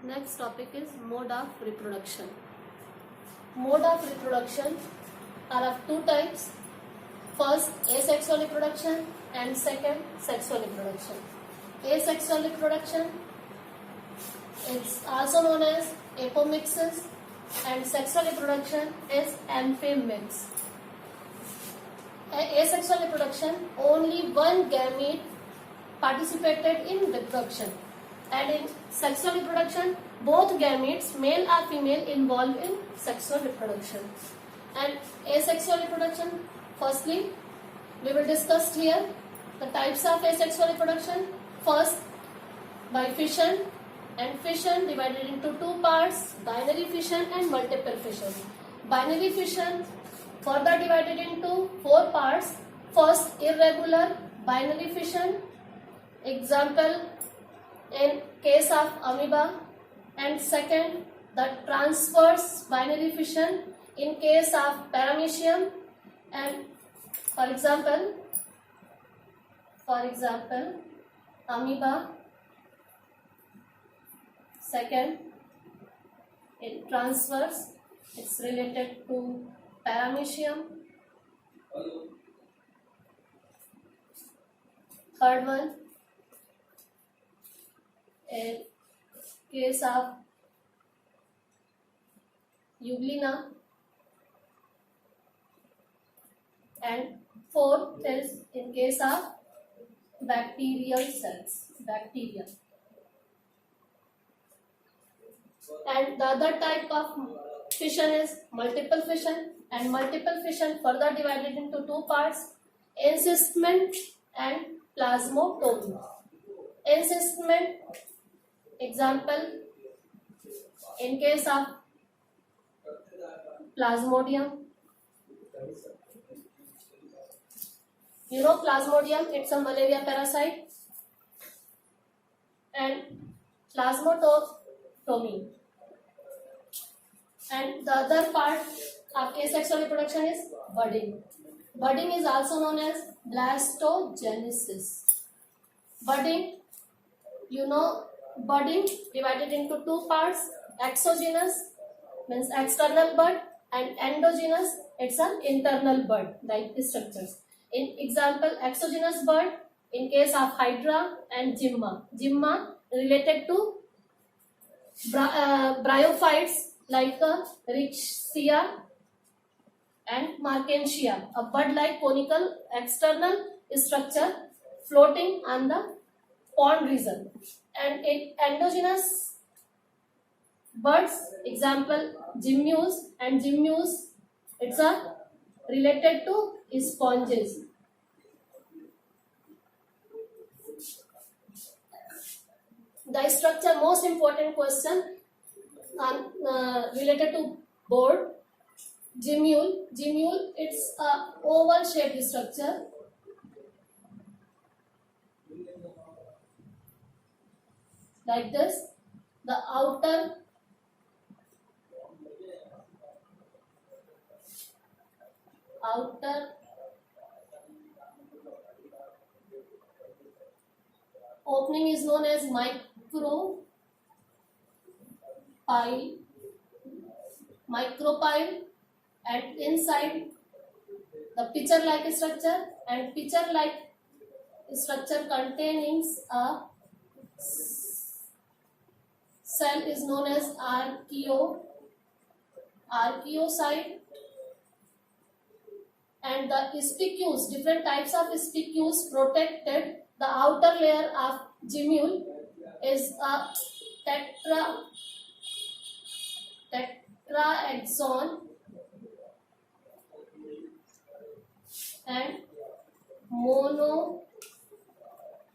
Next topic is mode of reproduction. Mode of reproduction are of two types. First, asexual reproduction and second, sexual reproduction. Asexual reproduction is also known as apomixis and sexual reproduction is amphimix. Asexual reproduction, only one gamete participated in reproduction, and in sexual reproduction both gametes, male or female, involved in sexual reproduction. And asexual reproduction, firstly we will discuss here the types of asexual reproduction. First, by fission, and fission divided into two parts: binary fission and multiple fission. Binary fission further divided into four parts. First, irregular binary fission, example in case of amoeba, and second, the transverse binary fission in case of paramecium, and for example amoeba. Second, in transverse, it's related to paramecium. Third one, in case of euglena, and fourth is in case of bacterial cells, bacteria. And the other type of fission is multiple fission, and multiple fission further divided into two parts: encystment and plasmotomy. Encystment, example in case of plasmodium. You know plasmodium, it's a malaria parasite. And plasmotomy. And the other part of asexual reproduction is budding. Budding is also known as blastogenesis. Budding, you know, budding divided into two parts: exogenous means external bud, and endogenous, it's an internal bud like structures. In example, exogenous bud in case of hydra and gymma. Gymma related to bryophytes like Riccia and Markensia, a bud-like conical external structure floating on the pond region. And in endogenous buds, example gymnus, and gymnus, it's a related to sponges. The structure, most important question related to board. Gemmule, it's a oval shaped structure. Like this, the outer opening is known as micropyle, and inside the pitcher-like structure, and pitcher-like structure containing a cell is known as archaeocyte. And the spicules, different types of spicules protected the outer layer of gemmule is a tetraexon and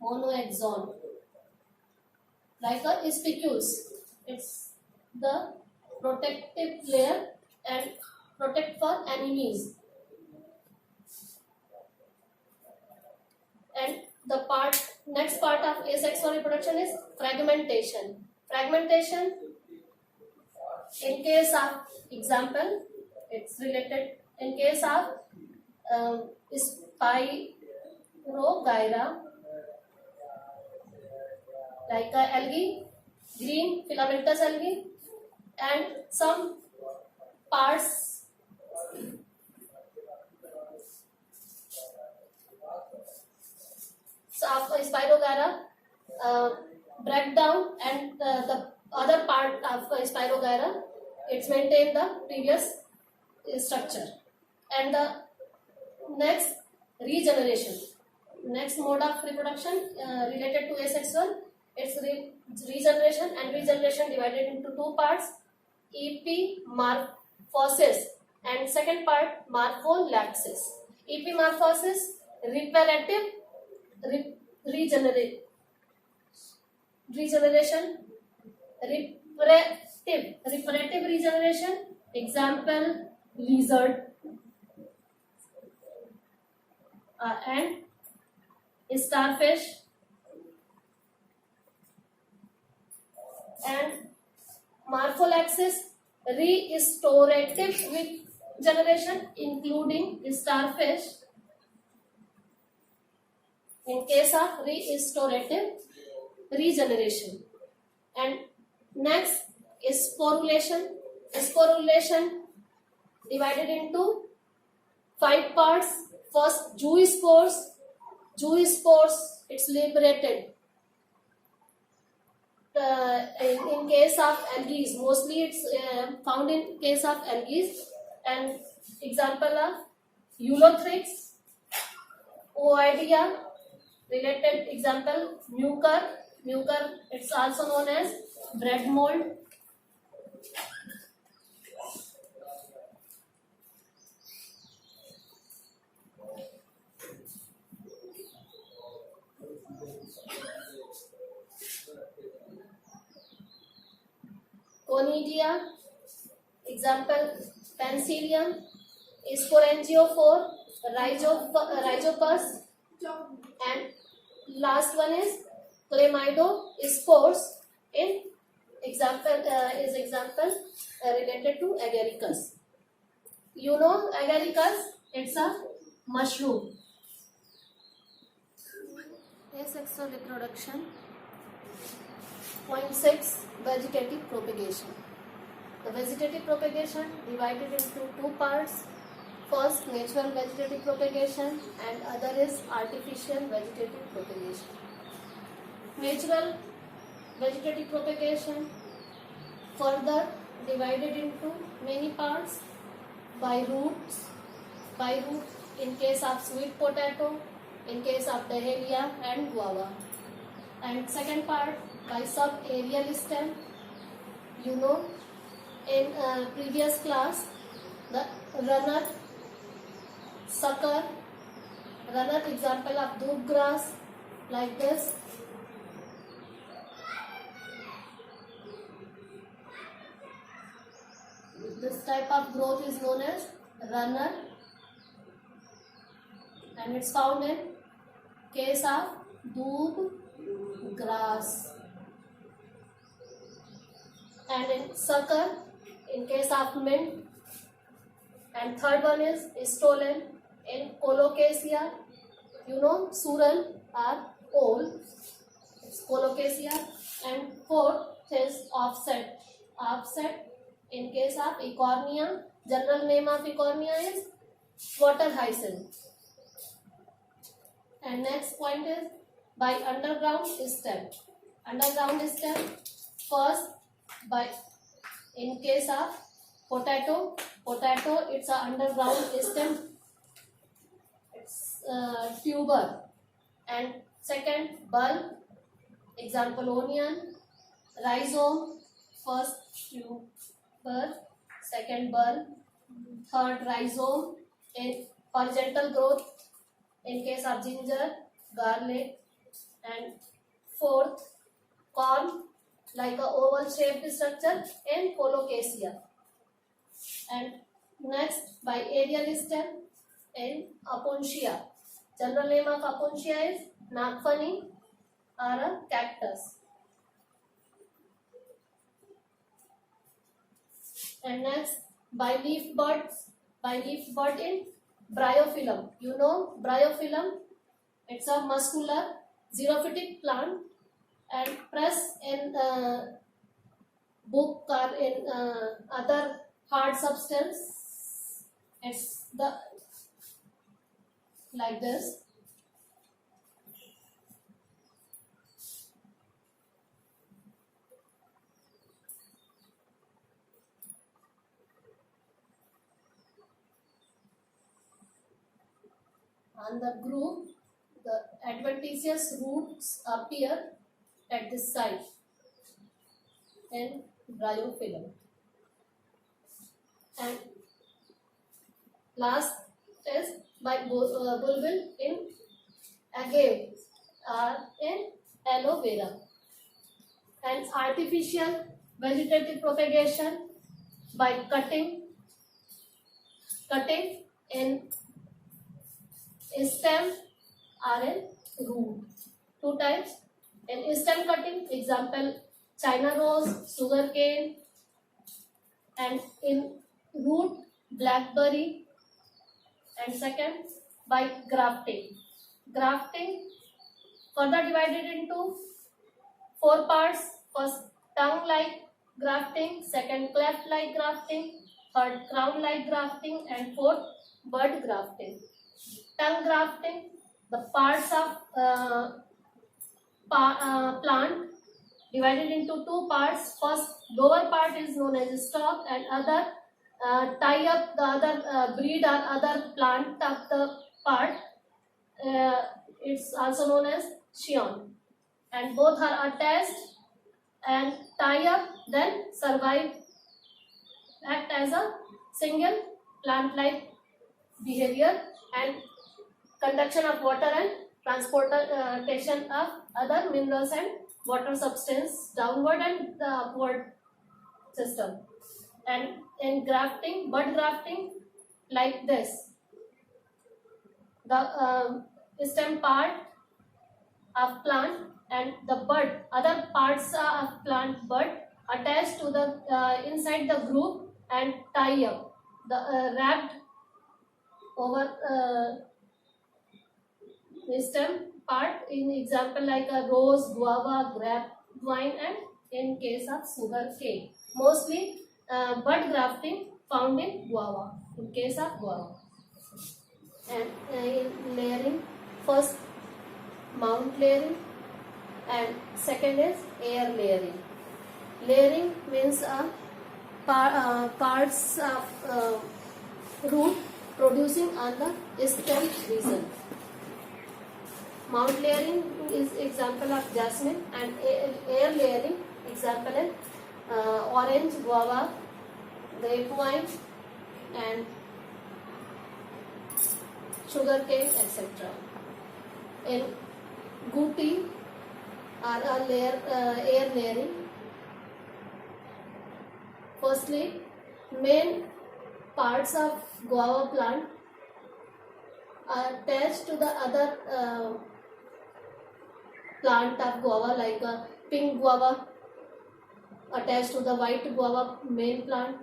monoexon, like a spicules. It's the protective layer and protect for enemies. And the next part of asexual reproduction is fragmentation. Fragmentation, in case of example, it's related in case of Spirogyra, like algae, green filamentous algae, and some parts of Spirogyra break down, and the other part of Spirogyra, it's maintain the previous structure. And the next, regeneration. Next mode of reproduction related to asexual, it's regeneration, and regeneration divided into two parts: epimorphosis and second part morpholaxis. Epimorphosis, reparative regeneration, reparative regeneration. Example, lizard and starfish. And morpholaxis, restorative regeneration, including starfish. In case of restorative regeneration. And next is sporulation. Sporulation divided into 5 parts. First, zoospores. Zoospores, it's liberated. In case of algae, mostly it's found in case of algae. And example of Eulothrix, Oidea. Related example, mucor. Mucor, it's also known as bread mold. Conidia, example, Penicillium, Sporangiophore, Rhizopus, and last one is Chlamydospores. In example related to Agaricus. You know Agaricus, it's a mushroom. Asexual reproduction. Point 6, vegetative propagation. The vegetative propagation divided into 2 parts. First, natural vegetative propagation, and other is artificial vegetative propagation. Natural vegetative propagation further divided into many parts by roots. By root in case of sweet potato, in case of Dahlia and guava. And second part by subaerial stem. You know, in previous class, the runner, sucker, runner example of doob grass, like this. This type of growth is known as runner, and it's found in case of doob grass. And in sucker, in case of mint. And third one is stolon in colocasia. You know, sural or owl, it's colocasia. And fourth is offset. Offset in case of Eichhornia. General name of Eichhornia is water hyacinth. And next point is by underground stem. Underground stem, first by in case of potato, it's a underground stem, it's tuber. And second, bulb, example onion. Rhizome, first tuber, second bulb, third rhizome in horizontal growth in case of ginger, garlic. And fourth, corn, like a oval shaped structure in colocasia. And next, by aerial stem in Aponcia. General name of Aponcia is Nagfani or a cactus. And next, by leaf buds. By leaf bud in Bryophyllum. You know Bryophyllum, it's a muscular xerophytic plant, and press in book or in other hard substance. It's the like this. On the groove, the adventitious roots appear at this side in bryophyllum. And last is by bulbil in agave or in aloe vera. And artificial vegetative propagation by cutting in stem or in root. Two types. In stem cutting, example China rose, sugar cane, and in root blackberry. And second, by grafting. Grafting further divided into 4 parts. First, tongue-like grafting. Second, cleft-like grafting. Third, crown-like grafting. And fourth, bud grafting. Tongue grafting, the parts of plant divided into 2 parts. First, lower part is known as stalk, and other tie up the other breed or other plant of the part. It's also known as scion, and both are attached and tie up, then survive, act as a single plant-like behavior and conduction of water and transportation of other minerals and water substance downward and the upward system. And in grafting, bud grafting, like this, the stem part of plant and the bud, other parts of plant bud attached to the inside the groove and tie up, the wrapped over the stem part, in example like a rose, guava, grapevine, and in case of sugar cane. Mostly bud grafting found in guava, in case of guava. And in layering, first mount layering and second is air layering. Layering means parts of root producing on the stem region. Mount layering is example of jasmine, and air layering example is orange, guava, grapevine, and sugar cane, etc. In guti or air layering, firstly, main parts of guava plant are attached to the other plant of guava, like a pink guava attached to the white guava main plant,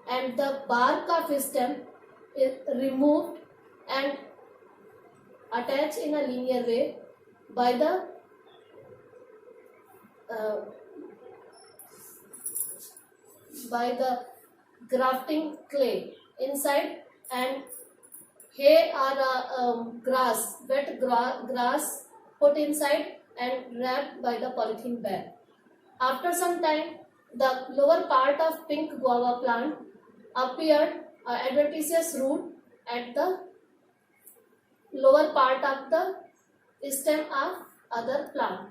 and the bark of stem is removed and attached in a linear way by the grafting clay inside, and hay or grass, wet grass put inside and wrapped by the polythene bag. After some time, the lower part of pink guava plant appeared adventitious root at the lower part of the stem of other plant,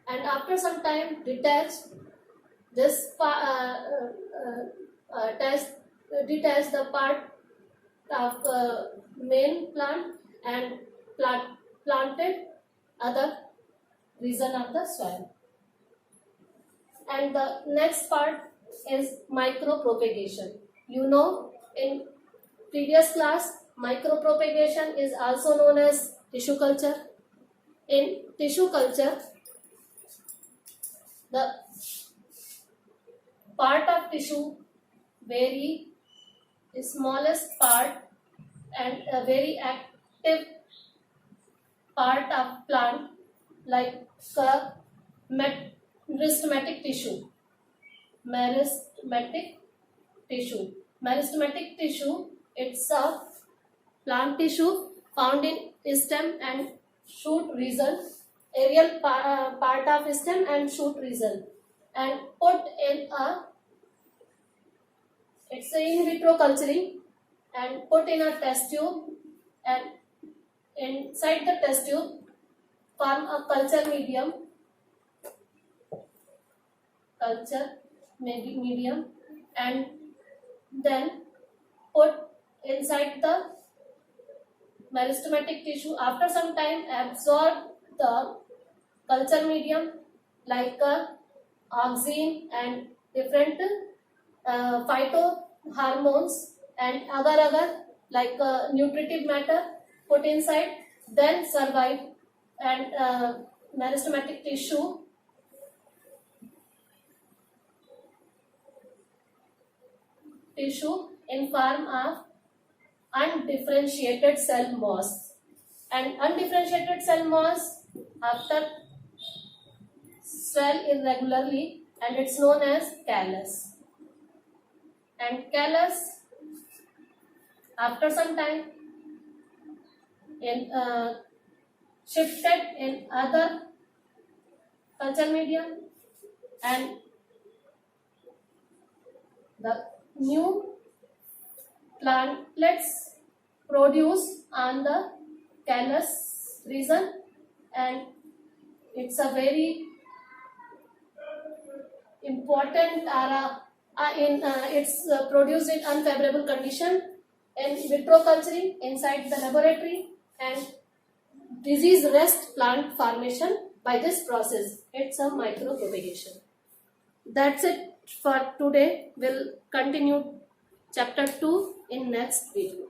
and after some time detach this detach the part of main plant and planted other region of the soil. And the next part is micropropagation. You know, in previous class, micropropagation is also known as tissue culture. In tissue culture, the part of tissue very smallest part and a very active part of plant, like meristematic tissue, meristematic tissue. Meristematic tissue, it's a plant tissue found in stem and shoot region, aerial part of stem and shoot region, and put in a, it's a in vitro culturing, and put in a test tube, and inside the test tube form a culture medium, and then put inside the meristematic tissue. After some time, absorb the culture medium like auxin and different phytohormones and agar like nutritive matter put inside, then survive, and meristematic tissue in form of undifferentiated cell mass, and undifferentiated cell mass after swell irregularly, and it's known as callus, and callus after some time in shifted in other culture medium, and the new plantlets produce on the callus region, and it's a very important it's produced in unfavorable condition in vitro culturing inside the laboratory, and disease rest plant formation by this process. It's a micropropagation. That's it for today. We'll continue chapter 2 in next video.